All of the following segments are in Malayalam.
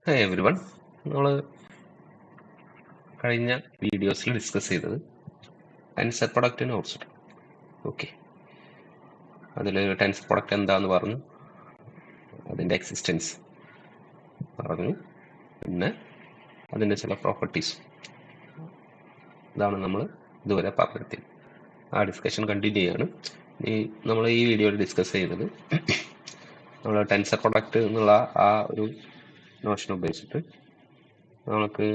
Hi everyone. നമ്മൾ കഴിഞ്ഞ വീഡിയോസിൽ ഡിസ്കസ് ചെയ്തത് ടെൻസർ പ്രൊഡക്റ്റ് നോട്ട്സ്. ഓക്കെ, അതിൽ ടെൻസർ പ്രൊഡക്റ്റ് എന്താന്ന് പറഞ്ഞു, അതിൻ്റെ എക്സിസ്റ്റൻസ് പറഞ്ഞു, പിന്നെ അതിൻ്റെ ചില പ്രോപ്പർട്ടീസ്. ഇതാണ് നമ്മൾ ഇതുവരെ പറഞ്ഞിരുന്നത്. ആ ഡിസ്കഷൻ കണ്ടിന്യൂ ചെയ്യാണ്. നമ്മൾ ഈ വീഡിയോയിൽ ഡിസ്കസ് ചെയ്യുന്നത് നമ്മൾ ടെൻസർ പ്രൊഡക്റ്റ് എന്നുള്ള ആ ഒരു നോഷൻ ഉപയോഗിച്ചിട്ട് നമുക്ക്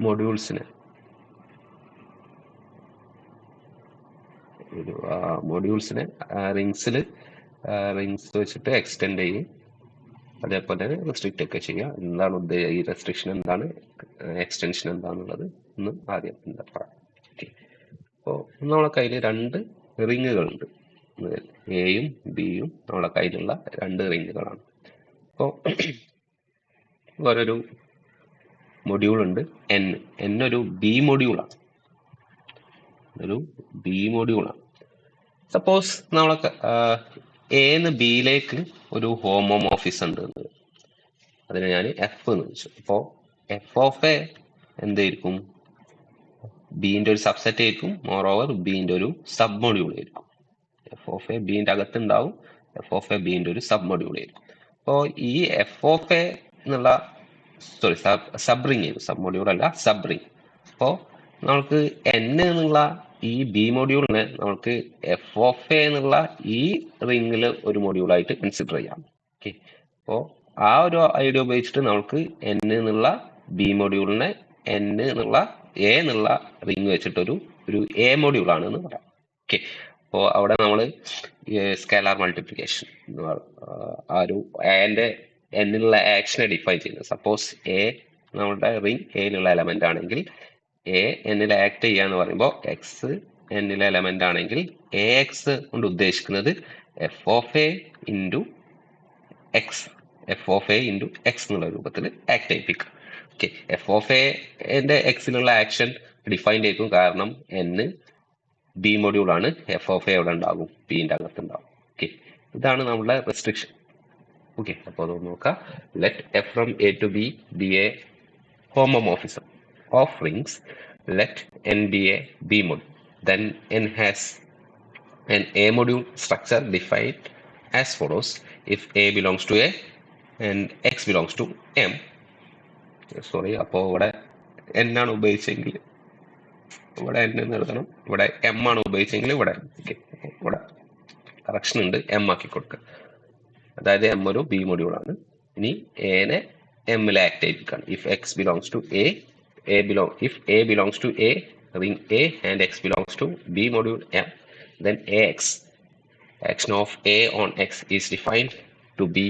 മൊഡ്യൂൾസിനെ റിങ്സ് വെച്ചിട്ട് എക്സ്റ്റെൻഡ് ചെയ്യും, അതേപോലെ തന്നെ റെസ്ട്രിക്റ്റ് ഒക്കെ ചെയ്യാം. എന്താണ് ഈ റെസ്ട്രിക്ഷൻ എന്താണ്, എക്സ്റ്റൻഷൻ എന്താണെന്നുള്ളത് ഒന്ന് ആദ്യം പറയാം. ഓക്കെ, അപ്പോൾ നമ്മളെ കയ്യിൽ രണ്ട് റിങ്ങുകളുണ്ട്, എയും ബിയും നമ്മളെ കയ്യിലുള്ള രണ്ട് റിങ്ങുകളാണ്. അപ്പോൾ വേറൊരു മൊഡ്യൂൾ ഉണ്ട് എൻ ഒരു ബി മൊഡ്യൂളാണ്. സപ്പോസ് നമ്മളെ എന്ന് ബിയിലേക്ക് ഒരു ഹോമോമോർഫിസം ഉണ്ട്, അതിനെ ഞാൻ എഫ് എന്ന് വെച്ചു. അപ്പോൾ എഫ് ഓഫ് എ എന്തായിരിക്കും? ബിന്റെ ഒരു സബ്സെറ്റ് ആയിരിക്കും. മോർ ഓവർ ബിന്റെ ഒരു സബ് മൊഡ്യൂൾ ആയിരിക്കും. എഫ് ഓഫ് എ ബിന്റെ അകത്തുണ്ടാവും, എഫ് ഓഫ് എ ബിന്റെ ഒരു സബ് മൊഡ്യൂൾ ആയിരിക്കും. അപ്പോൾ ഈ എഫ് ഓഫ് എ എന്നുള്ള സബ് റിങ്, സബ് മൊഡ്യൂൾ അല്ല, സബ് റിങ്. അപ്പോൾ നമുക്ക് എൻ എന്നുള്ള ഈ ബി മൊഡ്യൂളിനെ നമുക്ക് എഫ് ഓഫ് എ എന്നുള്ള ഈ റിങ്ങിൽ ഒരു മൊഡ്യൂളായിട്ട് കൺസിഡർ ചെയ്യാം. ഓക്കെ, അപ്പോൾ ആ ഒരു ഐഡിയ ഉപയോഗിച്ചിട്ട് നമുക്ക് എൻ എന്നുള്ള ബി മൊഡ്യൂളിനെ എൻ എന്നുള്ള എ എന്നുള്ള റിങ് വെച്ചിട്ടൊരു എ മൊഡ്യൂൾ ആണെന്ന് പറയാം. ഓക്കെ, അപ്പോൾ അവിടെ നമ്മൾ സ്കേലാർ മൾട്ടിപ്ലിക്കേഷൻ ആ ഒരു എന്റെ എന്നിലുള്ള ആക്ഷനെ ഡിഫൈൻ ചെയ്യുന്നത്. സപ്പോസ് എ നമ്മുടെ റിങ് എയിലുള്ള എലമെന്റ് ആണെങ്കിൽ എ എന്നിൽ ആക്ട് ചെയ്യാന്ന് പറയുമ്പോൾ എക്സ് എന്നിലെ എലമെന്റ് ആണെങ്കിൽ എ എക്സ് കൊണ്ട് ഉദ്ദേശിക്കുന്നത് F of A into X, F of A into X എന്നുള്ള രൂപത്തിൽ ആക്ട് ചെയ്യിപ്പിക്കുക. ഓക്കെ, എഫ് ഓഫ് എന്റെ എക്സിലുള്ള ആക്ഷൻ ഡിഫൈൻഡ് ചെയ്യിക്കും, കാരണം എന്ന് ബി മൊഡ്യൂൾ ആണ്, എഫ് ഓഫ് എ അവിടെ ഉണ്ടാകും, ബിന്റെ അകത്ത് ഉണ്ടാകും. ഓക്കെ, ഇതാണ് നമ്മുടെ റെസ്ട്രിക്ഷൻ. ഓക്കെ, അപ്പോൾ അത് നോക്കാം. Let f from A to B be a homomorphism of rings. Let n be a B module. Then n has an A module structure defined as follows. If A belongs to A and X belongs to M. Sorry, അപ്പോൾ ഇവിടെ n ആണ് ഉപയോഗിച്ചെങ്കിൽ ഇവിടെ n എന്ന് എഴുതണം, ഇവിടെ m ആണ് ഉപയോഗിച്ചെങ്കിൽ ഇവിടെ ഇവിടെ കറക്ഷൻ ഉണ്ട്, m ആക്കി കൊടുക്കുക. അതായത് m ഒരു B മൊഡ്യൂൾ ആണ്. ഇനി എനെ എമ്മിൽ act ചെയ്യിപ്പിക്കുകയാണ്. If X belongs to A, if A belongs to A, ring A, and X belongs to B module M, then AX, action of A on X is defined to be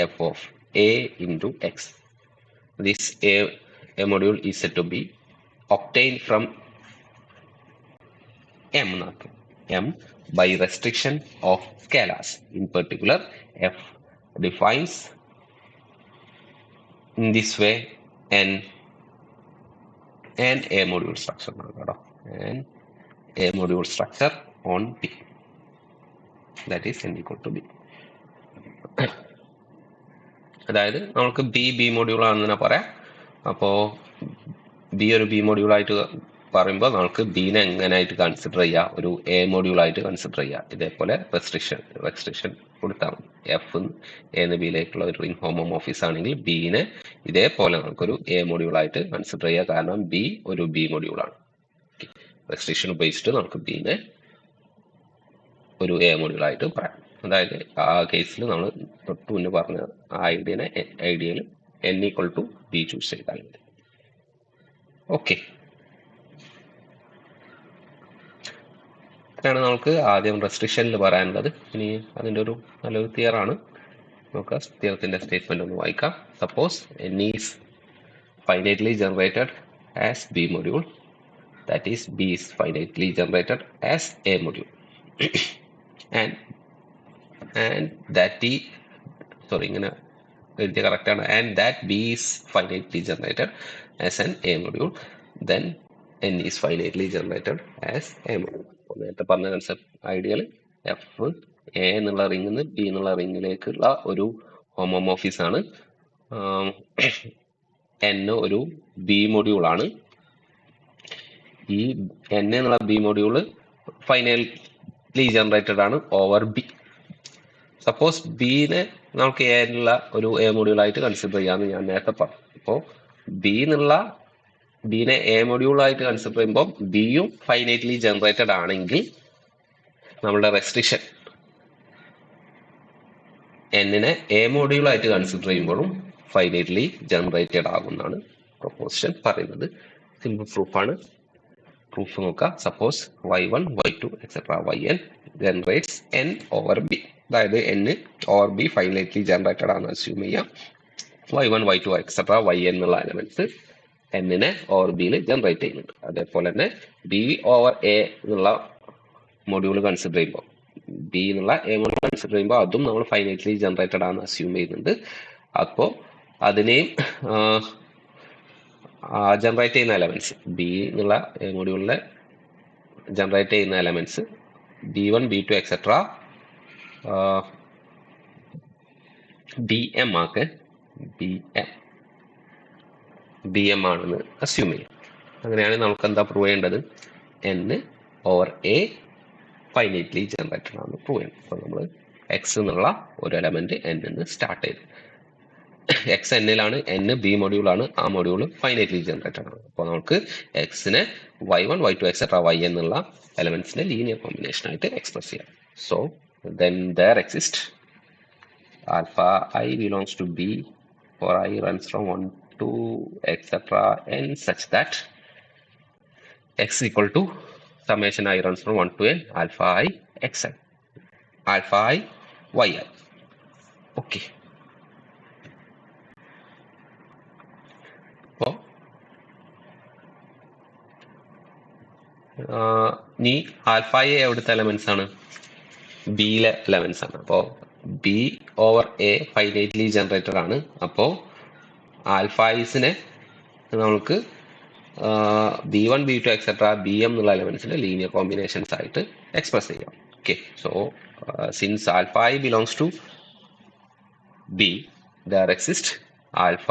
f of A into X. This A module is said to be obtained from M by restriction of scalars. In particular, F defines in this way and A module structure, and A module structure on B, that is n equal to B. അതായത് നമുക്ക് ബി മൊഡ്യൂൾ ആണെന്ന് പറയാം. അപ്പോൾ ബി ഒരു ബി മൊഡ്യൂൾ ആയിട്ട് പറയുമ്പോൾ നമുക്ക് ബീനെ എങ്ങനെയായിട്ട് കൺസിഡർ ചെയ്യാം? ഒരു എ മൊഡ്യൂൾ ആയിട്ട് കൺസിഡർ ചെയ്യാം. ഇതേപോലെ റെസ്ട്രിക്ഷൻ കൊടുത്താൽ മതി. എഫ് എന്ന് ബിയിലേക്കുള്ള ഒരു റിംഗ് ഹോമോമോർഫിസ് ആണെങ്കിൽ ബീനെ ഇതേപോലെ നമുക്കൊരു എ മൊഡ്യൂൾ ആയിട്ട് കൺസിഡർ ചെയ്യാം, കാരണം ബി ഒരു ബി മൊഡ്യൂൾ ആണ്. റെസ്ട്രിക്ഷൻ ഉപയോഗിച്ചിട്ട് നമുക്ക് ബീനെ ഒരു എ മൊഡ്യൂൾ ആയിട്ട് പറയാം. അതായത് ആ കേസിൽ നമ്മൾ തൊട്ട് മുന്നേ പറഞ്ഞ ആ ഐഡിയയിൽ n equal to B choose ചെയ്താൽ മതി. ഓക്കെ, ഇതാണ് നമുക്ക് ആദ്യം റെസ്ട്രിക്ഷനിൽ പറയാനുള്ളത്. ഇനി അതിൻ്റെ ഒരു നല്ലൊരു തിയറാണ്. നമുക്ക് തിയറത്തിന്റെ സ്റ്റേറ്റ്മെന്റ് ഒന്ന് വായിക്കാം. Suppose n is finitely generated as B module, that is B is finitely generated as A module, and that ഇങ്ങനെ എഴുതിയ കറക്റ്റ് ആണ്. and that B is finitely generated as an A module, then N is finitely generated as A module. നേരത്തെ പറഞ്ഞ കൺസെപ്റ്റ് ഐഡിയൽ എഫ് എ എന്നുള്ള റിംഗിൽ നിന്ന് ബി എന്നുള്ള റിംഗിലേക്കുള്ള ഒരു ഹോമോമോർഫിസ് ആണ് n ഒരു ബി മൊഡ്യൂളാണ്. ഈ n എന്നുള്ള ബി മൊഡ്യൂള് ഫൈനലി ജനറേറ്റഡ് ആണ് ഓവർ ബി. സപ്പോസ് ബിനെ നമുക്ക് എ എന്നുള്ള ഒരു എ മൊഡ്യൂളായിട്ട് കൺസിഡർ ചെയ്യാമെന്ന് ഞാൻ നേരത്തെ പറഞ്ഞു. അപ്പോൾ ബിനെ എ മൊഡ്യൂളായിട്ട് കൺസിഡർ ചെയ്യുമ്പോൾ ബിയും ഫൈനൈറ്റ്ലി ജനറേറ്റഡ് ആണെങ്കിൽ നമ്മളുടെ റെസ്ട്രിക്ഷൻ എന്നിനെ എ മൊഡ്യൂളായിട്ട് കൺസിഡർ ചെയ്യുമ്പോഴും ഫൈനൈറ്റ്ലി ജനറേറ്റഡ് ആകുമെന്നാണ് പ്രൊപ്പോസിഷൻ പറയുന്നത്. സിമ്പിൾ പ്രൂഫാണ്. പ്രൂഫ് നോക്കുക. Suppose y1 y2 etcetera yn generates n over B. അതായത് n over B finitely generated ആണെന്ന് അസ്യൂം ചെയ്യാം. y1 y2 എക്സെട്ര yn എന്നുള്ള എലമെന്റ്സ് എന്നിനെ ഓവർ ബിയിൽ ജനറേറ്റ് ചെയ്യുന്നുണ്ട്. അതേപോലെ തന്നെ ബി ഓവർ എ എന്നുള്ള മൊഡ്യൂൾ കൺസിഡർ ചെയ്യുമ്പോൾ ബി എന്നുള്ള എ മൊഡ്യൂൾ കൺസിഡർ ചെയ്യുമ്പോൾ അതും നമ്മൾ ഫൈനൈറ്റ്ലി ജനറേറ്റഡ് ആണെന്ന് അസ്യൂം ചെയ്യുന്നുണ്ട്. അപ്പോൾ അതിനെയും ജനറേറ്റ് ചെയ്യുന്ന എലമെന്റ്സ് ബി എന്നുള്ള എ മൊഡ്യൂളിലെ ജനറേറ്റ് ചെയ്യുന്ന elements b1 b2 etcetera bm ആക്ക് bm ആണെന്ന് അസ്യൂം ചെയ്യും. അങ്ങനെയാണെങ്കിൽ നമുക്ക് എന്താ പ്രൂവ് ചെയ്യേണ്ടത്? n over A finitely generated ആണെന്ന് പ്രൂവ് ചെയ്യണം. അപ്പോൾ നമ്മൾ എക്സ് എന്നുള്ള ഒരു എലമെന്റ് n നിന്ന് സ്റ്റാർട്ട് ചെയ്തു. എക്സ് എന്നിലാണ്, n ബി മൊഡ്യൂളാണ്, ആ മൊഡ്യൂൾ ഫൈനൈറ്റ്ലി ജനറേറ്റഡ് ആണ്. അപ്പോൾ നമുക്ക് എക്സിനെ y1 y2 എക്സെട്ര y എന്നുള്ള എലമെന്റ്സിന്റെ ലീനിയർ കോമ്പിനേഷൻ ആയിട്ട് എക്സ്പ്രസ് ചെയ്യാം. So then there exists alpha I belongs to B for I runs from 1 to etc n such that x equal to summation I runs from 1 to n alpha I xi alpha I yi. Okay. അപ്പോൾ ഇനി ആൽഫ എ എവിടുത്തെ എലമെന്റ്സ് ആണ്? ബിയിലെ എലമെന്റ്സ് ആണ്. അപ്പോൾ B over A finitely generated ആണ്. അപ്പോൾ ആൽഫൈസിനെ നമുക്ക് b1 b2 എക്സെട്ര bm എന്നുള്ള എലമെന്റ്സിന്റെ ലീനിയർ കോമ്പിനേഷൻസ് ആയിട്ട് എക്സ്പ്രസ് ചെയ്യാം. Okay. So since alpha I belongs to B, there exist alpha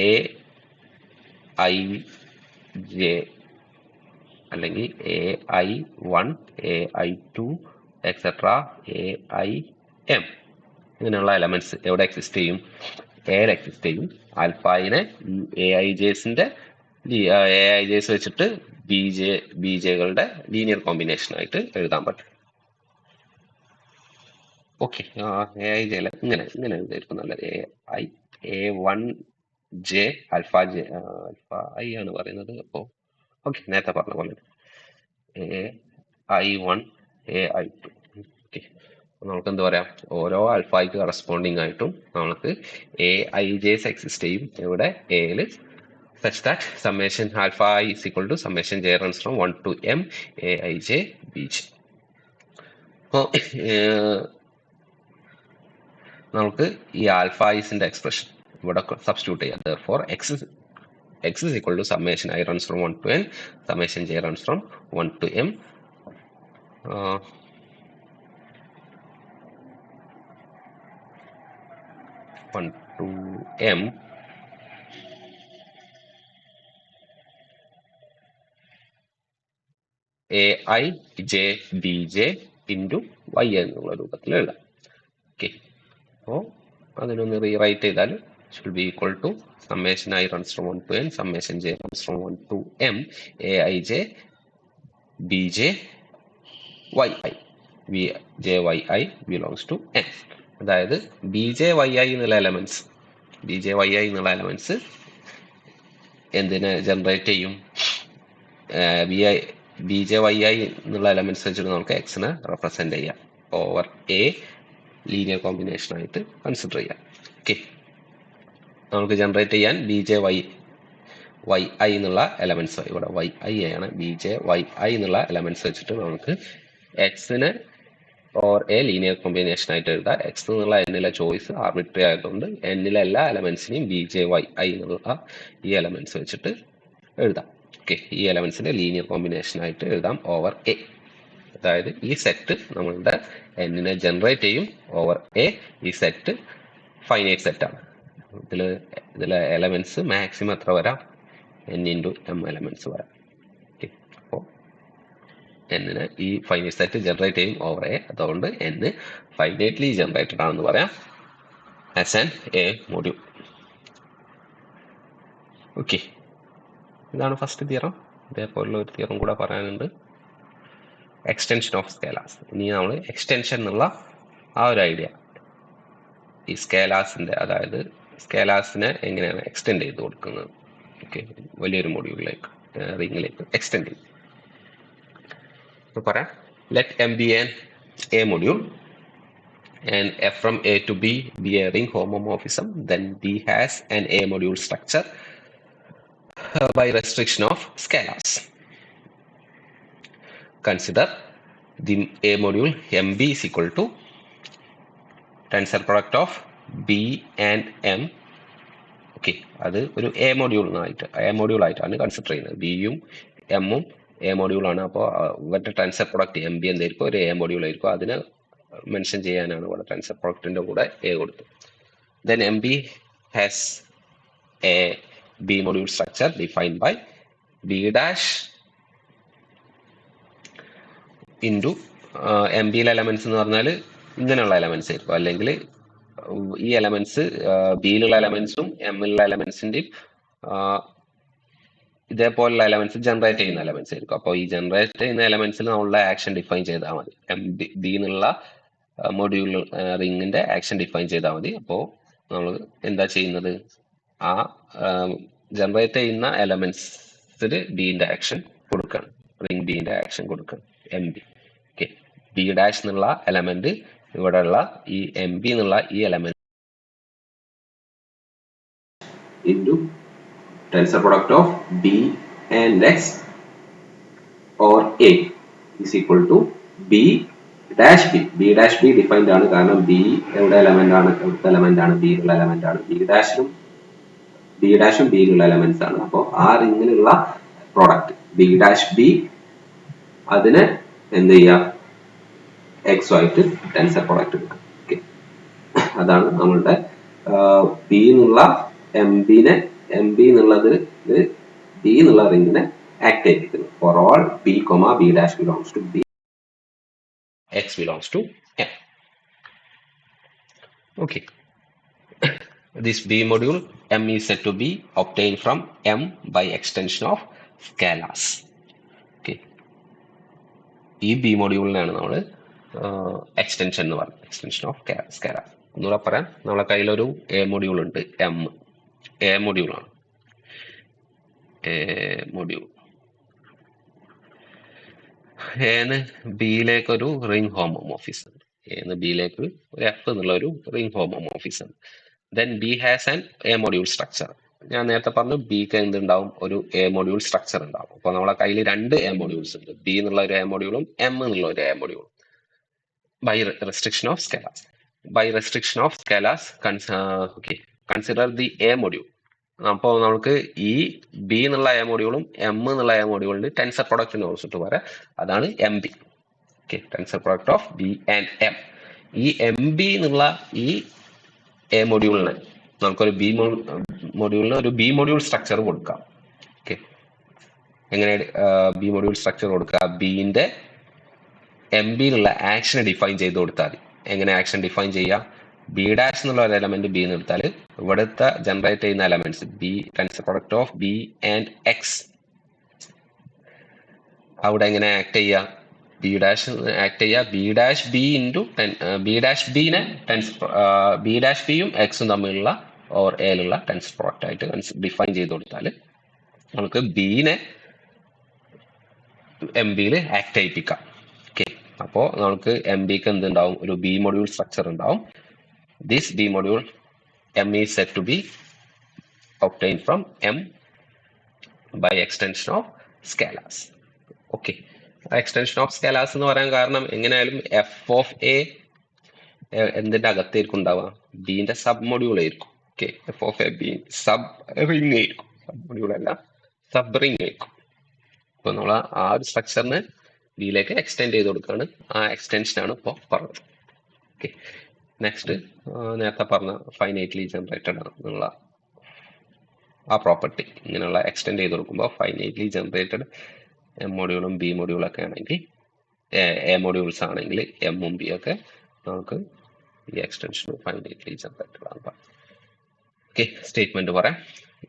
A I J അല്ലെങ്കിൽ A I 1 A I 2 etcetera A I M ഇങ്ങനെയുള്ള എലമെന്റ്സ് എവിടെ എക്സിസ്റ്റ് ചെയ്യും? എയിൽ എക്സിസ്റ്റ് ചെയ്യും. ആൽഫൈനെ എ ഐ ജെസിന്റെ എ ഐ ജെസ് വെച്ചിട്ട് ബി ജെകളുടെ ലീനിയർ കോമ്പിനേഷൻ ആയിട്ട് എഴുതാൻ പറ്റും. ഓക്കെ. എ ഐ ജെ ഇങ്ങനെ എഴുതായിരിക്കും നല്ലത്. A1 ജെ ആൽഫ ഐ ആണ് പറയുന്നത്. അപ്പോൾ ഓക്കെ, നേരത്തെ പറഞ്ഞ പോലെ AI1 AI2. ഓക്കെ. നമുക്ക് എന്താ പറയാം? ഓരോ ആൽഫയ്ക്ക് കറസ്പോണ്ടിങ് ആയിട്ടും നമുക്ക് AIJs എക്സിസ്റ്റ് ചെയ്യും. ഇവിടെ എയിൽ such that summation alpha I is equal to summation j runs from 1 to m aij bj. അപ്പോൾ നമുക്ക് ഈ ആൽഫൈസിന്റെ എക്സ്പ്രഷൻ ഇവിടെ സബ്സ്റ്റിറ്റ്യൂട്ട് ചെയ്യാം. therefore x is equal to summation I runs from 1 to n summation j runs from 1 to m 1 to m AI J BJ into Y എന്നുള്ള രൂപത്തിൽ എഴുതാം. ഓക്കെ. അപ്പോൾ അതിനൊന്ന് റീറൈറ്റ് ചെയ്താൽ should be equal to summation I runs from 1 to n summation j runs from 1 to m aij bj yi jyi belongs to n. അതായത് bjyi എന്നുള്ള എലമെന്റ്സ് എന്തിനെ ജനറേറ്റ് ചെയ്യും? bjyi എന്നുള്ള എലമെന്റ്സ് വെച്ചിട്ട് നമുക്ക് എക്സിനെ റെപ്രസെന്റ് ചെയ്യാം. ഓവർ എ ലീനിയർ കോമ്പിനേഷൻ ആയിട്ട് കൺസിഡർ ചെയ്യാം. ഓക്കെ. നമുക്ക് ജനറേറ്റ് ചെയ്യാൻ bjyi എന്നുള്ള എലമെന്റ്സ്, ഇവിടെ yi ആണ്, bjyi എന്നുള്ള എലമെന്റ്സ് വെച്ചിട്ട് നമുക്ക് എക്സിനെ ഓർ എ ലീനിയർ കോമ്പിനേഷൻ ആയിട്ട് എഴുതാം. എക്സ് എന്നുള്ള എന്നിലെ ചോയ്സ് ആർബിട്രറി ആയതുകൊണ്ട് എന്നിലെ എല്ലാ എലമെന്റ്സിനെയും bjyi എന്നുള്ള ഈ എലമെന്റ്സ് വെച്ചിട്ട് എഴുതാം. ഓക്കെ. ഈ എലമെന്റ്സിന്റെ ലീനിയർ കോമ്പിനേഷൻ ആയിട്ട് എഴുതാം ഓവർ എ. അതായത് ഈ സെറ്റ് നമ്മളുടെ എന്നിനെ ജനറേറ്റ് ചെയ്യും ഓവർ എ. ഈ സെറ്റ് ഫൈനൈറ്റ് സെറ്റ് ആണ്. ഇതിലെ എലമെന്റ്സ് മാക്സിമം എത്ര വരാം? n ഇൻറ്റു m എലമെന്റ്സ് വരാം. ഓക്കെ, അപ്പോൾ എന്നിന് ഈ ഫൈനൈറ്റ് സെറ്റ് ജനറേറ്റ് ചെയ്യും ഓവർ എ, അതുകൊണ്ട് n ഫൈനൈറ്റ്ലി ജനറേറ്റഡ് ആണെന്ന് പറയാം as an A module. Okay, ഇതാണ് ഫസ്റ്റ് തിയറം. ഇതേപോലുള്ള ഒരു തിയറം കൂടെ പറയാനുണ്ട്, എക്സ്റ്റൻഷൻ ഓഫ് സ്കേലാസ്. ഇനി നമ്മൾ എക്സ്റ്റൻഷൻ എന്നുള്ള ആ ഒരു ഐഡിയ, ഈ സ്കേലാസിന്റെ, അതായത് സ്കേലാസിനെ എങ്ങനെയാണ് എക്സ്റ്റെൻഡ് ചെയ്ത് കൊടുക്കുന്നത്, ഓക്കെ, വലിയൊരു മൊഡ്യൂളിലേക്ക് റിങ്ങിലേക്ക് എക്സ്റ്റെൻഡ് ചെയ്യും. പറയാം, let M B N A module and f from a to b be a ring homomorphism, then b has an a module structure by restriction of scalars. Consider the a module mb is equal to tensor product of b and m. Okay, അത് ഒരു എ മൊഡ്യൂൾ ആയിട്ടാണ് കൺസിഡർ ചെയ്യുന്നത്. ബിയും എമ്മും എ മൊഡ്യൂൾ ആണ്. അപ്പോൾ ഇവരുടെ ടെൻസർ പ്രൊഡക്റ്റ് എം ബി എന്തായിരിക്കും? ഒരു എ മൊഡ്യൂൾ ആയിരിക്കും. അതിനെ മെൻഷൻ ചെയ്യാനാണ് ഇവിടെ ടെൻസർ പ്രൊഡക്റ്റിന്റെ കൂടെ എ കൊടുത്തു. Then M B has a B module structure defined by B dash into M ബിയിലെ എലമെന്റ്സ് എന്ന് പറഞ്ഞാൽ ഇങ്ങനെയുള്ള എലമെന്റ്സ് ആയിരിക്കും, അല്ലെങ്കിൽ ഈ എലമെന്റ്സ് ബിയിലുള്ള എലമെന്റ്സും എമ്മിലുള്ള എലമെന്റ്സിന്റെയും ഇതേപോലുള്ള എലമെന്റ്സ് ജനറേറ്റ് ചെയ്യുന്ന എലമെന്റ്സ് ആയിരിക്കും. അപ്പോൾ ഈ ജനറേറ്റ് ചെയ്യുന്ന എലമെന്റ്സിൽ നമ്മളുടെ ആക്ഷൻ ഡിഫൈൻ ചെയ്താൽ മതി. എം ബി എന്നുള്ള മൊഡ്യൂൾ റിങ്ങിന്റെ ആക്ഷൻ ഡിഫൈൻ ചെയ്താൽ മതി. അപ്പോൾ നമ്മൾ എന്താ ചെയ്യുന്നത്? ആ ജനറേറ്റ് ചെയ്യുന്ന എലമെന്റ്സിൽ ബിന്റെ ആക്ഷൻ കൊടുക്കണം, റിംഗ് ബിന്റെ ആക്ഷൻ കൊടുക്കണം, M B. Okay, B dash എന്നുള്ള എലമെന്റ് ഇവിടെയുള്ള ഈ എം ബി എന്നുള്ള ഈ element into tensor product of B and X or A is equal to B dash B. B dash B defined ആണ്, കാരണം ബി എവിടെ എലമെന്റ് ആണ്? എവിടുത്തെ എലമെന്റ് ആണ്? ബിയിലുള്ള എലമെന്റ് ആണ്. ബി ഡാഷും ബിയിലുള്ള എലമെന്റ്സ് ആണ്. അപ്പോൾ ആ റിങ്ങിലുള്ള പ്രോഡക്റ്റ് ബി ഡാഷ് ബി, അതിന് എന്ത് ചെയ്യാം? എക്സ് ആയിട്ട് ടെൻസർ പ്രോഡക്റ്റ് എടുക്കാം. ഓക്കെ, അതാണ് നമ്മളുടെ ബി എന്നുള്ള എം ബി എന്നുള്ളത് ബി എന്നുള്ള റിങ്ങിനെ ആക്ട് ചെയ്യിപ്പിക്കുന്നു. For all B comma B dash belongs to B, x belongs to m. Okay, this b module m is said to be obtained from m by extension of scalars. Okay, ഈ ബി മൊഡ്യൂളിനാണ് നമ്മൾ എക്സ്റ്റൻഷൻ എന്ന് പറയുന്നത്, എക്സ്റ്റൻഷൻ ഓഫ് സ്കാലാർ. ഒന്നുകൂടെ പറയാം, നമ്മളെ കയ്യിലൊരു എ മൊഡ്യൂൾ ഉണ്ട്, എം എ മൊഡ്യൂളാണ്. എ മൊഡ്യൂൾ എന്ന് ബിയിലേക്ക് ഒരു റിംഗ് ഹോമോമോർഫിസം ഉണ്ട്. എന്ന് ബിയിലേക്ക് ഒരു എഫ് എന്നുള്ള ഒരു ring homomorphism. Then B has an A module structure. ഞാൻ നേരത്തെ പറഞ്ഞു ബിക്ക് എന്തുണ്ടാവും? ഒരു എ മൊഡ്യൂൾ സ്ട്രക്ചർ ഉണ്ടാവും. അപ്പോൾ നമ്മളെ കയ്യിൽ രണ്ട് എ മൊഡ്യൂൾസ് ഉണ്ട്, ബി എന്നുള്ള ഒരു എ മൊഡ്യൂളും എം എന്നുള്ള ഒരു എ മൊഡ്യൂളും. By restriction of scalars, okay, consider the A module. അപ്പോൾ നമുക്ക് ഈ ബി എന്നുള്ള എ മൊഡ്യൂളും എം എന്നുള്ള എ മൊഡ്യൂളിന് ടെൻസർ പ്രൊഡക്റ്റിനെ കുറിച്ചിട്ട് പറയാം, അതാണ് M B. Okay, tensor product of B and M. ഈ എം ബി എന്നുള്ള ഈ എ മൊഡ്യൂളിന് നമുക്കൊരു മൊഡ്യൂളിന് ഒരു ബി മൊഡ്യൂൾ സ്ട്രക്ചർ കൊടുക്കാം. ഓക്കെ, എങ്ങനെ ബി മൊഡ്യൂൾ സ്ട്രക്ചർ കൊടുക്കുക? ബിന്റെ എം ബിയിലുള്ള ആക്ഷനെ ഡിഫൈൻ ചെയ്ത് കൊടുത്താൽ മതി. എങ്ങനെ ആക്ഷൻ ഡിഫൈൻ ചെയ്യാം? ബി ഡാഷ് എന്നുള്ള ഒരു എലമെന്റ് ബി എന്ന് എടുത്താൽ ഇവിടുത്തെ ജനറേറ്റ് ചെയ്യുന്ന elements B, tensor product of B and X, അവിടെ എങ്ങനെ ആക്ട് ചെയ്യുക? ബി ഡാഷ് ആക്ട് ചെയ്യുക B dash B into B dash ബിനെ ബി ഡാഷ് ബിയും എക്സും തമ്മിലുള്ള ഓർ എയിലുള്ള ടെൻസർ പ്രൊഡക്റ്റ് ആയിട്ട് ഡിഫൈൻ ചെയ്ത് കൊടുത്താൽ നമുക്ക് ബിനെ എം ബിയിൽ ആക്ട് ചെയ്യിപ്പിക്കാം. ഓക്കെ, അപ്പോൾ നമുക്ക് എം ബിക്ക് എന്തുണ്ടാവും? ഒരു ബി മൊഡ്യൂൾ സ്ട്രക്ചർ ഉണ്ടാവും. This B module M is said to be obtained from m by extension of scalars. Okay, extension of scalars എന്ന് പറയാൻ കാരണം എങ്ങനെയായാലും എഫ് ഓഫ് എ എന്തിന്റെ അകത്തായിരിക്കും ഉണ്ടാവുക? ബിന്റെ സബ് മൊഡ്യൂൾ ആയിരിക്കും. Okay, F of A B sub ring ആയിരിക്കും, സബ് മൊഡ്യൂൾ അല്ല, സബ് റിംഗ് ആയിരിക്കും. അപ്പൊ നമ്മൾ ആ ഒരു സ്ട്രക്ചറിന് ബിയിലേക്ക് എക്സ്റ്റെൻഡ് ചെയ്ത് കൊടുക്കുകയാണ്. ആ എക്സ്റ്റൻഷൻ ആണ് ഇപ്പോൾ പറഞ്ഞത്. ഓക്കെ, നെക്സ്റ്റ് നേരത്തെ പറഞ്ഞ ഫൈനൈറ്റ്ലി ജനറേറ്റഡ് എന്നുള്ള ആ പ്രോപ്പർട്ടി ഇങ്ങനെയുള്ള എക്സ്റ്റെൻഡ് ചെയ്ത് കൊടുക്കുമ്പോൾ ഫൈനൈറ്റ്ലി ജനറേറ്റഡ് എം മൊഡ്യൂളും ബി മൊഡ്യൂളും ഒക്കെ ആണെങ്കിൽ എ മൊഡ്യൂൾസ് ആണെങ്കിൽ എമ്മും ബി ഒക്കെ നമുക്ക് ഈ എക്സ്റ്റൻഷൻ ഫൈനൈറ്റ്ലി ജനറേറ്റഡ് ആണ് പറയാം. ഓക്കെ, സ്റ്റേറ്റ്മെന്റ് പറയാം.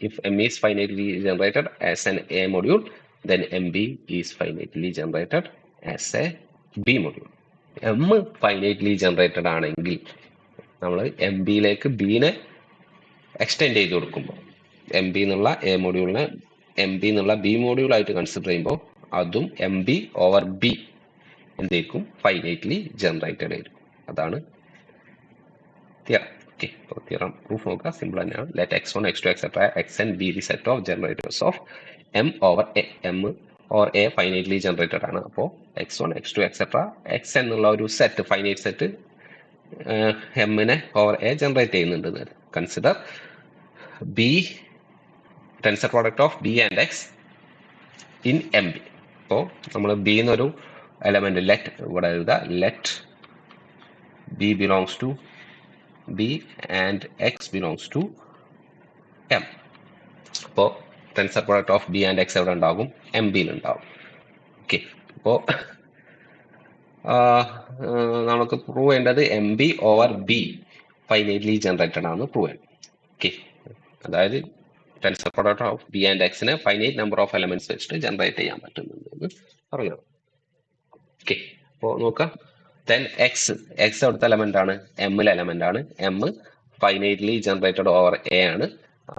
If M is finitely generated as an A module then M B is finitely generated as A B module. M finitely generated ആണെങ്കിൽ നമ്മൾ എം ബിയിലേക്ക് ബീനെ എക്സ്റ്റെൻഡ് ചെയ്ത് കൊടുക്കുമ്പോൾ എം ബി എന്നുള്ള എ മൊഡ്യൂളിനെ എം ബി എന്നുള്ള ബി മൊഡ്യൂളായിട്ട് കൺസിഡർ ചെയ്യുമ്പോൾ അതും എം ബി ഓവർ ബി എന്തായിരിക്കും ഫൈനൈറ്റ്ലി ജനറേറ്റഡ് ആയിരിക്കും. അതാണ് തിയറം. ഓക്കെ, അപ്പോൾ തിയറം പ്രൂഫ് നോക്കുക, സിമ്പിൾ തന്നെയാണ്. Let x1 x2 etcetera xn be the set of generators of M over A. M over A finitely generated ആണ്. അപ്പോൾ x1 x2 എക്സെട്ര xn എന്നുള്ള ഒരു സെറ്റ് ഫൈനൈറ്റ് സെറ്റ് എമ്മിനെ ഓവർ എ ജനറേറ്റ് ചെയ്യുന്നുണ്ട്. Consider B tensor product of B and X in M B. അപ്പോൾ നമ്മൾ ബി എന്നൊരു എലമെന്റ് ലെറ്റ് ഇവിടെ എഴുതുക, let B belongs to B and X belongs to M. അപ്പോൾ tensor product of B and X എവിടെ ഉണ്ടാകും? എം ബിയിൽ ഉണ്ടാകും. ഓക്കെ, അപ്പോൾ നമുക്ക് പ്രൂവ് ചെയ്യേണ്ടത് M B over B finitely generated ആണെന്ന് പ്രൂവ് ചെയ്യണം. ഓക്കെ, അതായത് tensor product of B and എക്സിനെ ഫൈനൈറ്റ് നമ്പർ ഓഫ് എലമെന്റ്സ് വെച്ചിട്ട് ജനറേറ്റ് ചെയ്യാൻ പറ്റുന്നുണ്ടെന്ന് പറഞ്ഞു. ഓക്കെ, അപ്പോൾ നോക്കാം. ദെൻ എക്സ് അവിടുത്തെ എലമെന്റ് ആണ്, എമ്മിലെ എലമെന്റ് ആണ്. M finitely generated over A ആണ്.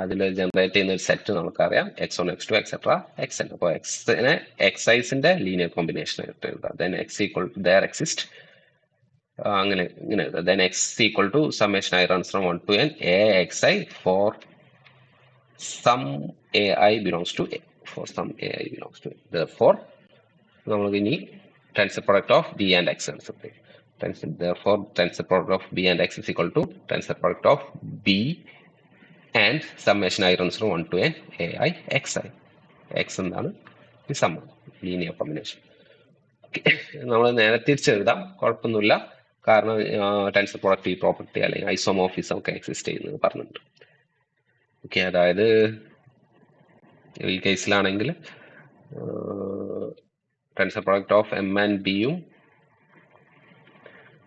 അതിൽ ജനറേറ്റ് ചെയ്യുന്ന ഒരു സെറ്റ് നമുക്കറിയാം, x1 x2 എക്സെട്ര xn. അപ്പോൾ എക്സിനെ എക്സൈസിന്റെ ലീനിയർ കോമ്പിനേഷൻ ആയിട്ട് എഴുതാം. Then x equal there exist അങ്ങനെ ഇങ്ങനെ എഴുതാം. Then x equal to summation I runs from 1 to n a xi for some ai belongs to a. For some ai belongs to a. Therefore നമുക്ക് ഇനി tensor product of b and x consider ചെയ്യും. Therefore tensor product of b and x is equal to tensor product of b and summation i runs from 1 to n ai xi. x എന്താണ്? ഈ സം ലീനിയർ കോമ്പിനേഷൻ. നമ്മൾ നേരെ തിരിച്ചെഴുതാം, കുഴപ്പമൊന്നുമില്ല. കാരണം ടെൻസർ പ്രോഡക്റ്റ് ഈ പ്രോപ്പർട്ടി അല്ലെങ്കിൽ ഐസോമോർഫിസം ഒക്കെ എക്സിസ്റ്റ് ചെയ്യുന്നത് പറഞ്ഞിട്ടുണ്ട്. ഓക്കെ, അതായത് ഈ കേസിലാണെങ്കിൽ tensor product of M and ബിയും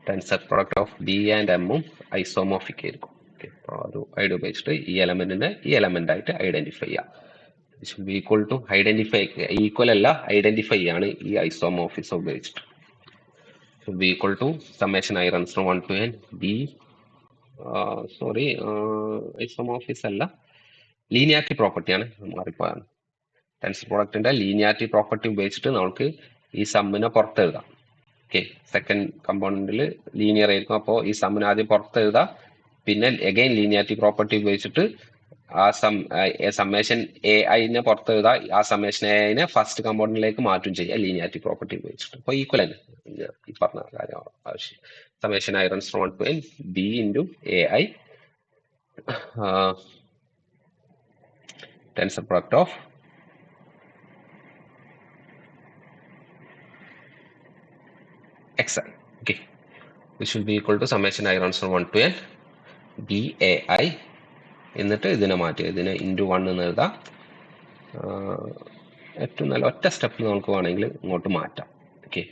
tensor product of B and എമ്മും ഐസോമോർഫിക് ആയിരിക്കും. ഓക്കെ, അപ്പോൾ ഒരു ഐഡിയ ഉപയോഗിച്ചിട്ട് ഈ എലമെന്റിനെ ഈ എലമെന്റ് ആയിട്ട് ഐഡന്റിഫൈ ചെയ്യാം. ഈക്വൽ ടു ഐഡന്റിഫൈ, ഈക്വൽ അല്ല ഐഡന്റിഫൈ ആണ് ഈ ഐസോമോർഫിസം ഉപയോഗിച്ചിട്ട്. Equal to summation I runs from 1 to n B isomorphism അല്ല, ലീനിയാരിറ്റി പ്രോപ്പർട്ടിയാണ്, മാറിപ്പോയാണ്. ടെൻസർ പ്രോഡക്റ്റിന്റെ ലീനിയാരിറ്റി പ്രോപ്പർട്ടി ഉപയോഗിച്ചിട്ട് നമുക്ക് ഈ സമ്മിനെ പുറത്തെഴുതാം. ഓക്കെ, സെക്കൻഡ് കമ്പോണന്റിൽ ലീനിയർ ആയിരിക്കും. അപ്പോൾ ഈ സമ്മിനെ ആദ്യം പുറത്തെഴുതാം, പിന്നെ അഗൈൻ ലീനിയാരിറ്റി പ്രോപ്പർട്ടി ഉപയോഗിച്ചിട്ട് ആ സമ്മേഷൻ എ ഐനെ പുറത്തെഴുതാ, ആ സമ്മേഷൻ എ ഐനെ ഫസ്റ്റ് കമ്പോണന്റിലേക്ക് മാറ്റും ചെയ്യാം ലീനിയാരിറ്റി പ്രോപ്പർട്ടി ഉപയോഗിച്ചിട്ട്. അപ്പോൾ ഈക്വൽ തന്നെ ഈ പറഞ്ഞ കാര്യം ആവശ്യം. Summation I runs from 1 to n B into A I tensor product of xi. Okay, this will be equal to summation i runs from 1 to n b a i. എന്നിട്ട് ഇതിനെ മാറ്റി ഇതിനെ ഇൻറ്റു 1 എന്ന് എഴുതാം. ഏറ്റവും നല്ല ഒറ്റ സ്റ്റെപ്പ് നമുക്ക് വേണമെങ്കിൽ ഇങ്ങോട്ട് മാറ്റാം. ഓക്കെ,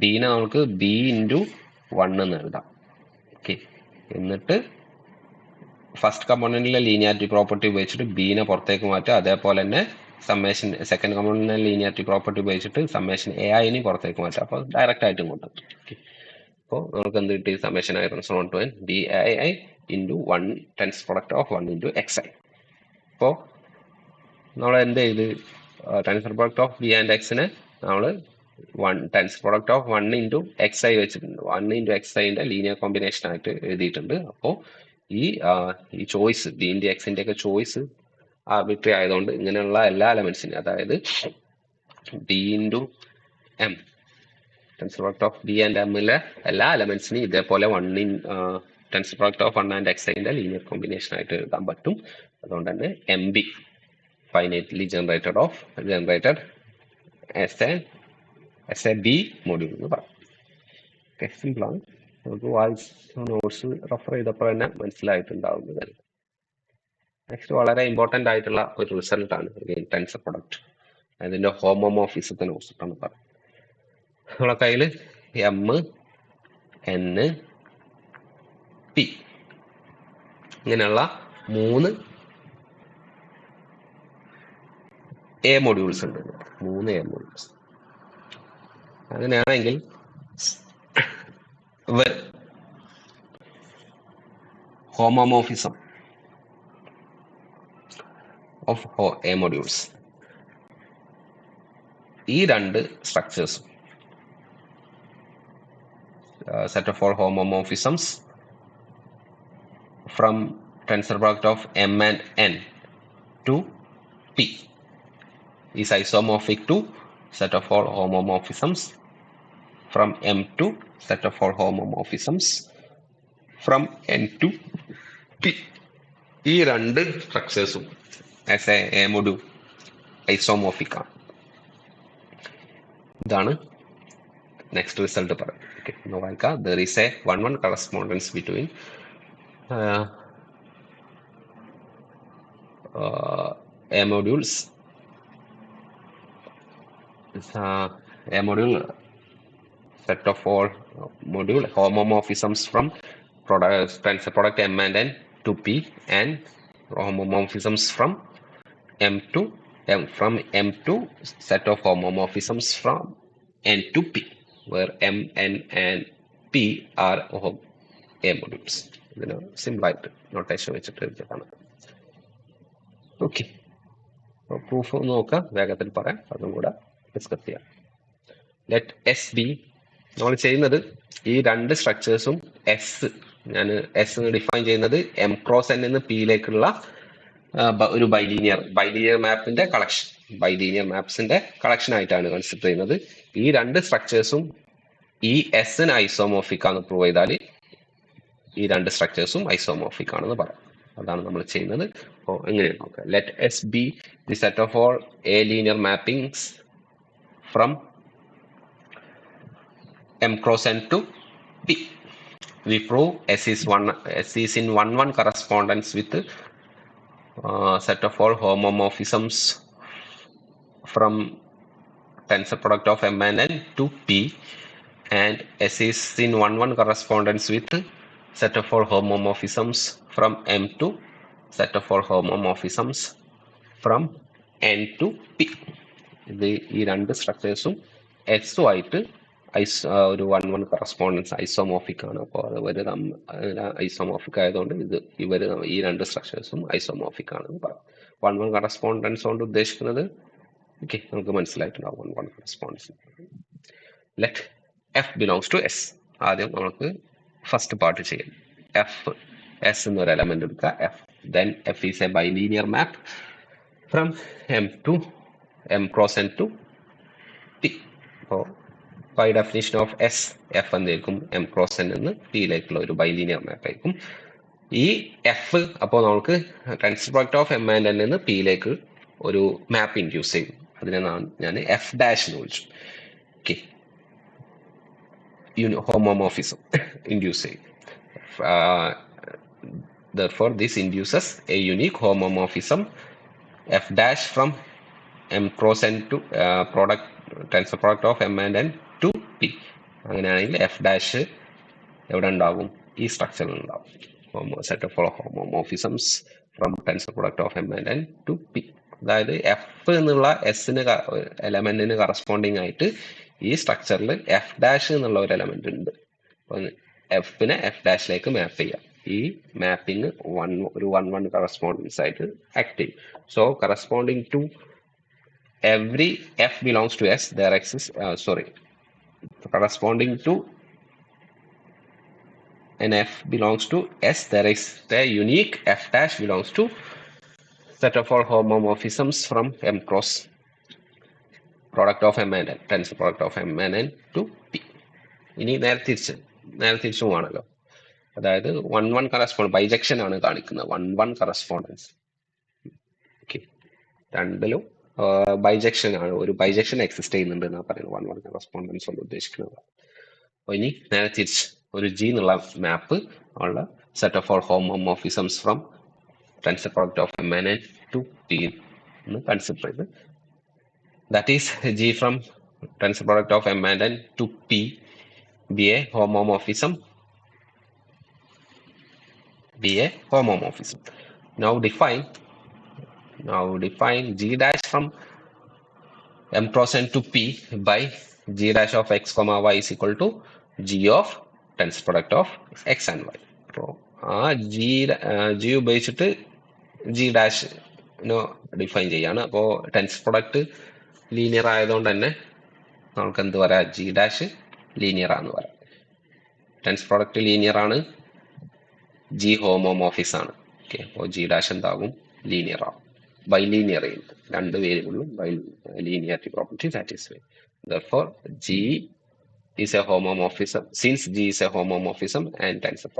ബീനെ നമുക്ക് ബി ഇൻറ്റു 1 എന്ന് എഴുതാം. ഓക്കെ, എന്നിട്ട് ഫസ്റ്റ് കമ്പോണന്റിലെ ലീനിയാരിറ്റി പ്രോപ്പർട്ടി ഉപയോഗിച്ചിട്ട് ബീനെ പുറത്തേക്ക് മാറ്റുക. അതേപോലെ തന്നെ സമ്മേഷൻ സെക്കൻഡ് കമ്പോണന്റിലെ ലീനിയാരിറ്റി പ്രോപ്പർട്ടി ഉപയോഗിച്ചിട്ട് സമ്മേഷൻ എ ഐനെ പുറത്തേക്ക് മാറ്റുക. അപ്പോൾ ഡയറക്റ്റ് ആയിട്ട് ഇങ്ങോട്ട്. ഓക്കെ, അപ്പോൾ നമുക്ക് എന്ത് കിട്ടി? Summation I runs from 1 to n B I I into 1 tensor product of 1 into X I. അപ്പോൾ നമ്മൾ എന്ത് ചെയ്ത് tensor product of B and എക്സിനെ നമ്മൾ 1 tensor product of 1 into X I വെച്ചിട്ടുണ്ട്. 1 ഇൻറ്റു എക്സ് ഐൻ്റെ ലീനിയർ കോമ്പിനേഷൻ ആയിട്ട് എഴുതിയിട്ടുണ്ട്. അപ്പോൾ ഈ ചോയ്സ് ബിന്റെ എക്സിന്റെ ഒക്കെ ചോയ്സ് ആർബിട്രറി ആയതുകൊണ്ട് ഇങ്ങനെയുള്ള എല്ലാ എലമെന്റ്സിനും, അതായത് B into M tensor product of B and എമ്മിലെ എല്ലാ എലമെന്റ്സിനും ഇതേപോലെ 1 in tensor product of 1 and x ഐന്റെ ലീനിയർ കോമ്പിനേഷൻ ആയിട്ട് എഴുതാൻ പറ്റും. അതുകൊണ്ട് തന്നെ M be finitely generated as a B module എന്ന് പറയും. ഓക്കെ, സിമ്പിൾ ആണ്. നമുക്ക് വായിച്ച് നോട്ട്സ് റെഫർ ചെയ്തപ്പോൾ തന്നെ മനസ്സിലായിട്ടുണ്ടാവുന്നത്. നെക്സ്റ്റ് വളരെ ഇമ്പോർട്ടൻ്റ് ആയിട്ടുള്ള ഒരു റിസൾട്ടാണ് ടെൻസർ പ്രൊഡക്റ്റ്. അതിൻ്റെ ഹോമോമോർഫിസത്തെ കുറിച്ചിട്ടാണ് പറയുന്നത്. നമ്മളെ കയ്യിൽ എം എൻ പി ഇങ്ങനെയുള്ള 3 എ മൊഡ്യൂൾസ് ഉണ്ട്. 3 എ മൊഡ്യൂൾസ്. അങ്ങനെയാണെങ്കിൽ ഹോമോമോർഫിസം ഓഫ് എ മൊഡ്യൂൾസ്, ഈ 2 സ്ട്രക്ചേഴ്സും set of all homomorphisms from tensor product of M and N to P is isomorphic to set of all homomorphisms from M to set of all homomorphisms from N to P. ഈ 2 സ്ട്രക്ചേഴ്സും ആസ് എ മൊഡ്യൂൾ ഐസോമോർഫിക് ആണ്. ഇതാണ് നെക്സ്റ്റ് റിസൾട്ട് പറയുന്നത്. Okay, നോക്കാം. There is a 1-1 correspondence between A modules, A module set of all module homomorphisms from tensor product M and N to P, and homomorphisms from M to M, from M to set of homomorphisms from N to P, where M, N and P are A modules. ഇതിന് സിമ്പിൾ ആയിട്ട് നോട്ടേഷൻ വെച്ചിട്ട് എഴുതിയതാണ്. ഓക്കെ, പ്രൂഫ് നോക്കാം, വേഗത്തിൽ പറയാം, അതും കൂടെ ഡിസ്കസ് ചെയ്യാം. ലെറ്റ് എസ് ബി, നമ്മൾ ചെയ്യുന്നത് ഈ 2 സ്ട്രക്ചേഴ്സും ഞാൻ എസ് ഡിഫൈൻ ചെയ്യുന്നത് എം ക്രോസ് എൻ നിന്ന് പിയിലേക്കുള്ള ഒരു ബൈലീനിയർ മാപ്പിന്റെ കളക്ഷൻ, ബൈലീനിയർ മാപ്സിന്റെ കളക്ഷൻ ആയിട്ടാണ് കൺസിഡർ ചെയ്യുന്നത്. ഈ 2 സ്ട്രക്ചേഴ്സും ഈ എസിന് ഐസോമോർഫിക് ആണെന്ന് പ്രൂവ് ചെയ്താൽ ഈ 2 സ്ട്രക്ചേഴ്സും ഐസോമോർഫിക് ആണെന്ന് പറയാം. അതാണ് നമ്മൾ ചെയ്യുന്നത്. അപ്പോൾ എങ്ങനെയാണ് നോക്കാം. Let S be the set of all A linear mappings from M cross N to P. We prove S is in 1-1 correspondence with set of all homomorphisms from tensor product of M and N to P, and S is in 1-1 correspondence with set of all homomorphisms from M to set of all homomorphisms from N to P. ഇത് ഈ 2 സ്ട്രക്ചേഴ്സും എസും ആയിട്ട് ഒരു 1-1 കറസ്പോണ്ടൻസ് ഐസോമോർഫിക് ആണ്. അപ്പോൾ അവർ ഐസോമോർഫിക് ആയതുകൊണ്ട് ഇവർ ഈ 2 സ്ട്രക്ചേഴ്സും ഐസോമോർഫിക് ആണെന്ന് പറയാം. 1-1 കറസ്പോണ്ടൻസ് കൊണ്ട് ഉദ്ദേശിക്കുന്നത് ഓക്കെ, നമുക്ക് മനസ്സിലായിട്ടുണ്ടാവും. 1-1 correspondence. Let f belongs to S. ആദ്യം നമുക്ക് ഫസ്റ്റ് പാർട്ട് ചെയ്യാം. എഫ്, എസ് എന്നൊരു എലമെന്റ് എടുക്കുക, f. Then f is a bilinear map from M to M cross N to P. അപ്പോൾ by definition of S, f എന്തായിരിക്കും? എം ക്രോസ് എൻ എന്ന് പിയിലേക്കുള്ള ഒരു ബൈലീനിയർ മാപ്പ് ആയിരിക്കും. ഈ എഫ് അപ്പോൾ നമുക്ക് tensor product of M and N എന്ന് പിയിലേക്ക് ഒരു മാപ്പ് ഇൻഡ്യൂസ് ചെയ്യും. അതിനെ ഞാൻ എഫ് ഡാഷ് എന്ന് വിളിച്ചു. Okay, homomorphism induce. Therefore, this induces a unique homomorphism f dash from m cross n to tensor product of m and n to p. അങ്ങനെയാണെങ്കിൽ എഫ് ഡാഷ് എവിടെ ഉണ്ടാവും? ഈ സ്ട്രക്ചറിൽ ഉണ്ടാവും. Set of homomorphisms from tensor product of m and n to p. അതായത് എഫ് എന്നുള്ള എസിന് എലമെന്റിന് കറസ്പോണ്ടിങ് ആയിട്ട് ഈ സ്ട്രക്ചറിൽ എഫ് ഡാഷ് എന്നുള്ള ഒരു എലമെന്റ് ഉണ്ട്. എഫിനെ എഫ് ഡാഷിലേക്ക് മാപ്പ് ചെയ്യാം. ഈ മാപ്പിംഗ് ഒരു 1-1 കറസ്പോണ്ടൻസ് ആയിട്ട് ആക്ട് ചെയ്യും. So corresponding to every f belongs to S there exists corresponding to an f belongs to s, there is a unique f dash belongs to set of all homomorphisms from m cross product of m and n, tensor product of m and n to p. ഇനി നേരെ തിരിച്ചും ആണല്ലോ. അതായത് 1-1 കറസ്പോണ്ട് ബൈജക്ഷൻ ആണ് കാണിക്കുന്നത്. 1-1 കറസ്പോണ്ടൻസ്. ഓക്കെ, രണ്ടിലും ബൈജക്ഷൻ ആണ്. ഒരു ബൈജക്ഷൻ എക്സിസ്റ്റ് ചെയ്യുന്നുണ്ട് എന്നാണ് പറയുന്നത് 1-1 കറസ്പോണ്ടൻസ് കൊണ്ട് ഉദ്ദേശിക്കുന്നത്. അപ്പോൾ ഇനി നേരെ തിരിച്ച് ഒരു ജി എന്നുള്ള മാപ്പ് ഉള്ള set of all homomorphisms from tensor product of M N to P എന്ന് കൺസിഡർ ചെയ്ത് that is G from tensor product of M N to P be a homomorphism. Now define g dash from m cross n to p by g dash of x comma y is equal to g of tensor product of x and y. So g ഉപയോഗിച്ചിട്ട് g dash ഡിഫൈൻ ചെയ്യാണ്. അപ്പോൾ ടെൻസർ പ്രൊഡക്റ്റ് ലീനിയർ ആയതുകൊണ്ട് തന്നെ നമുക്ക് എന്ത് പറയാം, g dash ലീനിയർ ആണെന്ന് പറയാം. ടെൻസ് പ്രോഡക്റ്റ് ലീനിയർ ആണ്, ജി ഹോമോമോർഫിസ് ആണ്. ഓക്കെ, അപ്പോൾ ജി ഡാഷ് എന്താകും, ലീനിയർ ആവും. ബൈലീനിയർ ചെയ്യുന്നത് രണ്ട് വേരിയബിളും linearity property satisfy. Therefore g is a homomorphism. Since g is a homomorphism and tensor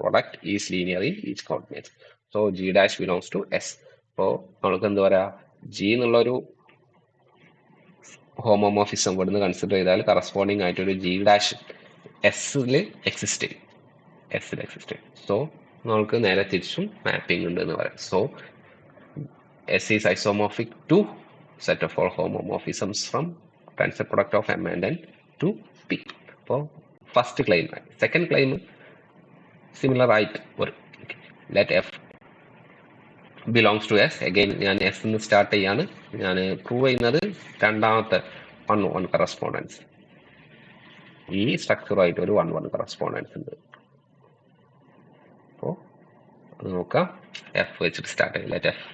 product is linear in each coordinate, so g dash belongs to s. അപ്പോൾ നമുക്ക് എന്താ പറയാ, ജി എന്നുള്ളൊരു ഹോമോമോർഫിസം ഇവിടുന്ന് കൺസിഡർ ചെയ്താൽ കറസ്പോണ്ടിങ് ആയിട്ടൊരു ജി ഡാഷ് എസ്സിൽ എക്സിസ്റ്റ് ചെയ്യും. സോ നമുക്ക് നേരെ തിരിച്ചും മാപ്പിംഗ് ഉണ്ട് എന്ന് പറയാം. So S is isomorphic to set of all homomorphisms from tensor product of M and N to P. അപ്പോൾ first claim. Second claim similar ആയിട്ട് വരും. Let f belongs to S. Again ഞാൻ എസ് നിന്ന് സ്റ്റാർട്ട് ചെയ്യാണ്. ഞാൻ പ്രൂവ് ചെയ്യുന്നത് രണ്ടാമത്തെ 1-1 കറസ്പോണ്ടൻസ്. ഈ സ്ട്രക്ചറുമായിട്ട് ഒരു 1-1 കറസ്പോണ്ടൻസ് ഉണ്ട്. അപ്പോൾ അത് നോക്കാം. എഫ് വെച്ചിട്ട് സ്റ്റാർട്ട് ചെയ്യും. Let f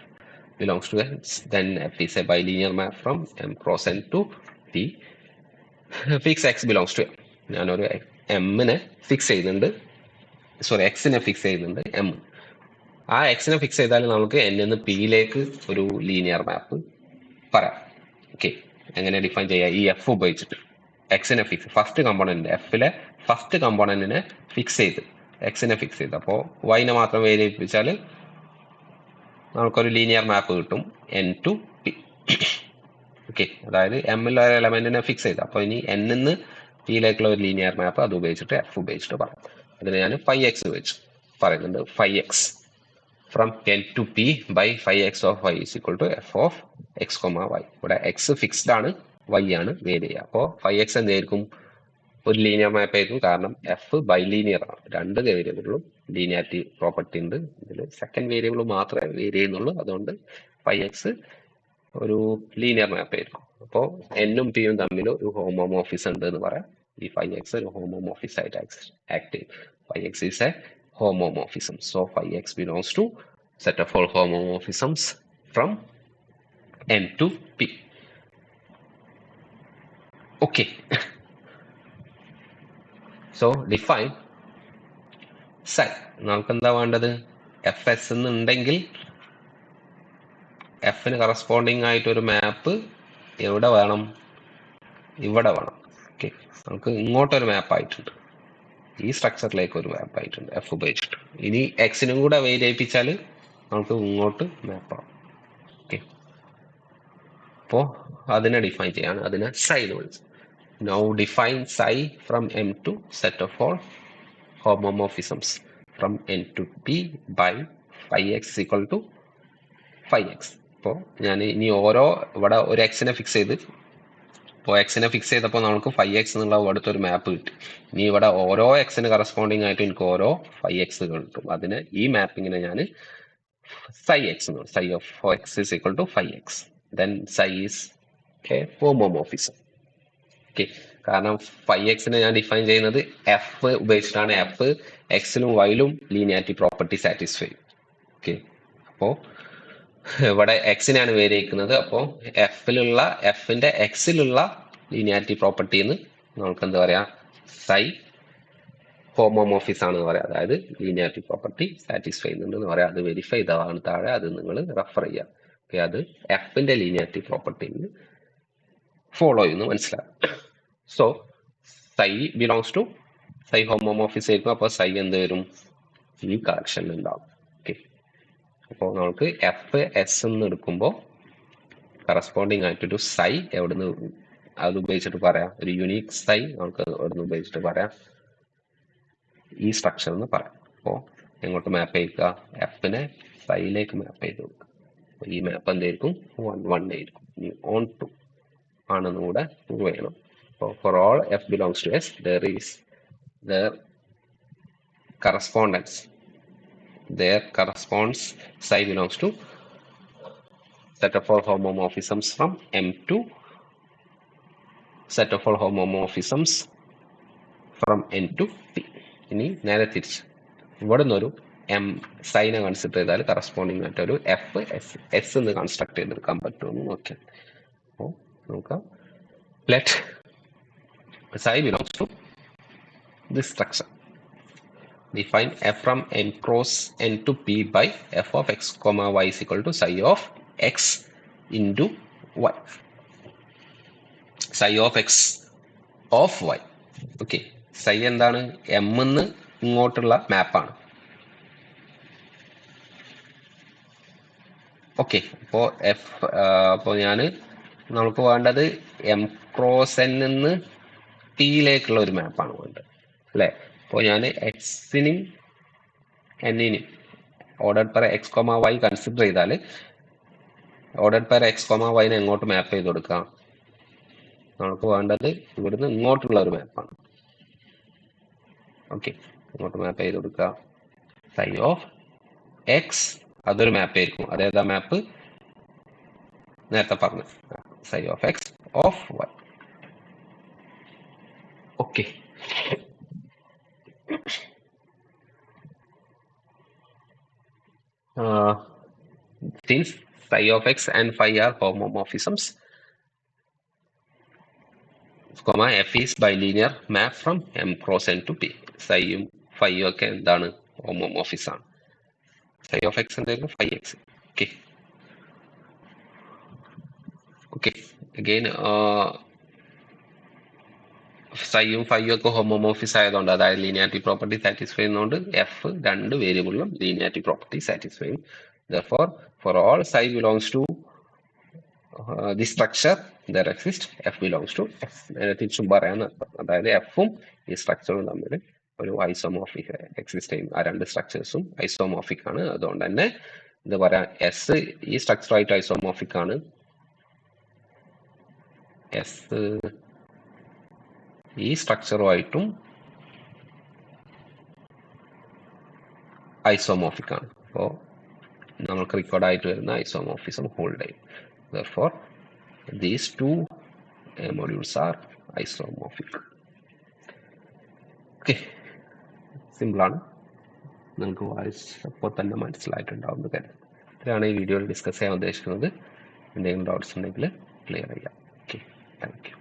belongs to S, then f is a bilinear map from M cross N to P. Fix x belongs to M. ഞാനൊരു എമ്മിനെ ഫിക്സ് ചെയ്യുന്നുണ്ട്, എക്സിനെ ഫിക്സ് ചെയ്യുന്നുണ്ട് എം. ആ എക്സിനെ ഫിക്സ് ചെയ്താൽ നമുക്ക് എൻ നിന്ന് പിയിലേക്ക് ഒരു ലീനിയർ മാപ്പ് പറയാം. ഓക്കെ, എങ്ങനെ ഡിഫൈൻ ചെയ്യാം, ഈ എഫ് ഉപയോഗിച്ചിട്ട് എക്സിനെ ഫിക്സ്, ഫസ്റ്റ് കമ്പോണന്റ് എഫിലെ ഫസ്റ്റ് കമ്പോണന്റിനെ ഫിക്സ് ചെയ്ത് എക്സിനെ ഫിക്സ് ചെയ്ത്, അപ്പോൾ വൈനെ മാത്രം വേരിയിപ്പിച്ചാൽ നമുക്കൊരു ലീനിയർ മാപ്പ് കിട്ടും എൻ ടു പി. ഓക്കെ, അതായത് എമ്മിൽ ഒരു എലമെന്റിനെ ഫിക്സ് ചെയ്ത്, അപ്പോൾ ഇനി എൻ നിന്ന് പിയിലേക്കുള്ള ഒരു ലീനിയർ മാപ്പ് അത് ഉപയോഗിച്ചിട്ട് എഫ് ഉപയോഗിച്ചിട്ട് പറയാം. അതിന് ഞാൻ 5x വെച്ച് പറയുന്നുണ്ട്. 5x from n to p by 5x of y is equal to f of x comma y. ഇവിടെ x ഫിക്സ്ഡ് ആണ്, y ആണ് വേരി ചെയ്യുക. അപ്പോൾ 5x എന്തായിരിക്കും, ഒരു ലീനിയർ മാപ്പ് ആയിരിക്കും. കാരണം എഫ് ബൈലീനിയർ ആണ്, രണ്ട് വേരിയബിളും ലീനിയാരിറ്റി പ്രോപ്പർട്ടി ഉണ്ട്. ഇതിൽ സെക്കൻഡ് വേരിയബിൾ മാത്രമേ വേരി ചെയ്യുന്നുള്ളൂ. അതുകൊണ്ട് 5x ഒരു ലീനിയർ മാപ്പ് ആയിരിക്കും. അപ്പോൾ എന്നും പിയും തമ്മിൽ ഒരു ഹോമോമോർഫിസം ഉണ്ട് എന്ന് പറയാം. ഈ 5x ഒരു ഹോമോമോർഫിസ് ആയിട്ട് ആക്ട് ചെയ്യും. 5x is a homomorphism. So 5x belongs to set of all homomorphisms from n to p. Okay. So define psi. നമുക്ക് എന്താ വേണ്ടത്, എഫ് എസ് എന്നുണ്ടെങ്കിൽ എഫിന് കറസ്പോണ്ടിങ് ആയിട്ട് ഒരു മാപ്പ് എവിടെ വേണം, ഇവിടെ വേണം. ഓക്കെ, നമുക്ക് ഇങ്ങോട്ടൊരു മാപ്പ് ആയിട്ടുണ്ട്, ഈ സ്ട്രക്ചറിലേക്ക് ഒരു മാപ്പ് ആയിട്ടുണ്ട് എഫ് ഉപയോഗിച്ചിട്ട്. ഇനി എക്സിനും കൂടെ വേരിയിപ്പിച്ചാൽ നമുക്ക് ഇങ്ങോട്ട് മാപ്പാവും. ഓക്കെ, അപ്പോൾ അതിനെ ഡിഫൈൻ ചെയ്യാണ്, അതിനെ സൈ എന്ന് വിളിച്ചു. Now define psi from M to set of all homomorphisms from N to P by 5x equal to 5x. അപ്പോൾ ഞാൻ ഇനി ഇവിടെ ഒരു എക്സിനെ ഫിക്സ് ചെയ്ത്, ഇപ്പോൾ എക്സിനെ ഫിക്സ് ചെയ്തപ്പോൾ നമുക്ക് 5x എന്നുള്ള ഇവിടുത്തെ ഒരു മാപ്പ് കിട്ടി. ഇനി ഇവിടെ ഓരോ എക്സിന് കറസ്പോണ്ടിങ് ആയിട്ട് എനിക്ക് ഓരോ 5x കിട്ടും. അതിന് ഈ മാപ്പിങ്ങിനെ ഞാൻ psi x എന്ന് പറയും. psi of x is equal to 5x. Then psi is a homomorphism. Okay, കാരണം 5x-നെ ഞാൻ ഡിഫൈൻ ചെയ്യുന്നത് എഫ് ഉപയോഗിച്ചിട്ടാണ്. എഫ് എക്സിലും വൈയിലും ലീനിയാരിറ്റി പ്രോപ്പർട്ടി സാറ്റിസ്ഫൈ ചെയ്യും. ഓക്കെ, അപ്പോൾ ഇവിടെ എക്സിനാണ് വേരിയിക്കുന്നത്. അപ്പോൾ എഫിന്റെ എക്സിലുള്ള ലീനിയാരിറ്റി പ്രോപ്പർട്ടിന്ന് നമുക്ക് എന്താ പറയാ, സൈ ഹോമോമോർഫിസ് ആണെന്ന് പറയാം. അതായത് ലീനിയാരിറ്റി പ്രോപ്പർട്ടി സാറ്റിസ്ഫൈ ചെയ്യുന്നുണ്ടെന്ന് പറയാം. അത് വെരിഫൈ ചെയ്തതാണ് താഴെ, അത് നിങ്ങൾ റെഫർ ചെയ്യുക. ഓക്കെ, അത് എഫിന്റെ ലീനിയാരിറ്റി പ്രോപ്പർട്ടിന്ന് ഫോളോ ചെയ്യുന്നു, മനസ്സിലാവും. സോ സൈ ബിലോങ്സ് ടു സൈ ഹോമോമോർഫിസ് ആയിരിക്കും. അപ്പോൾ സൈ എന്ത് വരും, ഈ കളക്ഷനിൽ ഉണ്ടാവും. ഓക്കെ, അപ്പോൾ നമുക്ക് എഫ് എസ് എന്ന് എടുക്കുമ്പോൾ കറസ്പോണ്ടിങ് ആയിട്ടൊരു സൈ എവിടുന്ന് അത് ഉപയോഗിച്ചിട്ട് പറയാം, ഒരു യുണീക്ക് സൈ നമുക്ക് എവിടുന്ന് ഉപയോഗിച്ചിട്ട് പറയാം, ഈ സ്ട്രക്ചർ എന്ന് പറയാം. അപ്പോൾ എങ്ങോട്ട് മാപ്പ് ചെയ്യുക? എഫിനെ സൈയിലേക്ക് മാപ്പ് ചെയ്ത് കൊടുക്കുക. അപ്പോൾ ഈ മാപ്പ് എന്തായിരിക്കും? 1 1 ആയിരിക്കും. ഇനി ഓൺ ടു ആണെന്ന് കൂടെ പ്രൂവ് ചെയ്യണം. അപ്പോൾ for all f belongs to S there correspondence there corresponds psi belongs to set of all homomorphisms from M to set of all homomorphisms from N to P. ഇനി നേരെ തിരിച്ച് ഇവിടെ നിന്നൊരു എം സൈനെ കൺസിഡർ ചെയ്താൽ കറസ്പോണ്ടിങ് ആയിട്ടൊരു എഫ് എസ് എന്ന് കൺസ്ട്രക്ട് ചെയ്തെടുക്കാൻ പറ്റുമെന്ന് നോക്കിയാൽ. അപ്പോൾ നോക്കാം. Let psi belongs to this structure. Define f from n cross n to p by f of x comma y is equal to psi of x into y. Psi of x of y. Okay, psi എന്താണ്? എം എന്ന് ഇങ്ങോട്ടുള്ള മാപ്പാണ്. ഓക്കെ, അപ്പോൾ അപ്പോൾ നമുക്ക് വേണ്ടത് എം ക്രോസ് എൻ നിന്ന് ടിയിലേക്കുള്ള ഒരു മാപ്പാണ് വേണ്ടത് അല്ലേ? അപ്പോൾ ഞാൻ എക്സിനും എന്നിനും order pair x comma y consider ചെയ്താൽ ഓർഡർ പെർ എക്സ് കോമ വൈനെ എങ്ങോട്ട് മാപ്പ് ചെയ്ത് കൊടുക്കാം? നമുക്ക് വേണ്ടത് ഇവിടുന്ന് ഇങ്ങോട്ടുള്ള ഒരു മാപ്പാണ്. ഓക്കെ, ഇങ്ങോട്ട് മാപ്പ് ചെയ്ത് കൊടുക്കുക. സൈ ഓഫ് എക്സ് അതൊരു മാപ്പ് ആയിരിക്കും. അതേതാ മാപ്പ്? നേരത്തെ പറഞ്ഞു, psi of x of y. Okay, since psi of x and phi are homomorphisms, comma f is bilinear map from m cross n to p. psi യും phi യും ഒക്കെ എന്താണ്? ഹോമോമോർഫിസ് ആണ്. psi of x എന്തായിരുന്നു? phi x. Okay okay, again സൈയും ഫൈയും ഒക്കെ ഹോമോമോർഫിസ് ആയതുകൊണ്ട്, അതായത് ലീനിയാരിറ്റി പ്രോപ്പർട്ടി സാറ്റിസ്ഫൈ ചെയ്യുന്നതുകൊണ്ട് എഫ് രണ്ട് വേരിയബിളിലും ലീനിയാരിറ്റി പ്രോപ്പർട്ടി സാറ്റിസ്ഫൈ ചെയ്യും. Therefore, for all psi belongs to this structure, there exists f belongs to x. തിരിച്ചും പറയാന്ന്, അതായത് എഫും ഈ സ്ട്രക്ചറും തമ്മിൽ ഒരു ഐസോമോർഫിക് എക്സിസ്റ്റ് ചെയ്യും. ആ രണ്ട് സ്ട്രക്ചേഴ്സും ഐസോമോർഫിക് ആണ്. അതുകൊണ്ട് തന്നെ ഇത് പറയാം, എസ് ഈ സ്ട്രക്ചറായിട്ട് ഐസോമോർഫിക് ആണ്, എസ് ഈ സ്ട്രക്ചറുമായിട്ടും ഐസോമോർഫിക് ആണ്. അപ്പോൾ നമുക്ക് റെക്കോർഡായിട്ട് വരുന്ന ഐസോമോർഫിസം ഹോൾഡ് ചെയ്യും. Therefore, these two modules are isomorphic. Okay, സിമ്പിളാണ്, നിങ്ങൾക്ക് വായിച്ചപ്പോൾ തന്നെ മനസ്സിലായിട്ടുണ്ടാവുന്ന കാര്യം. ഇത്രയാണ് ഈ വീഡിയോയിൽ ഡിസ്കസ് ചെയ്യാൻ ഉദ്ദേശിക്കുന്നത്. എന്തെങ്കിലും ഡൗട്ട്സ് ഉണ്ടെങ്കിൽ ക്ലിയർ ചെയ്യാം. Okay, thank you.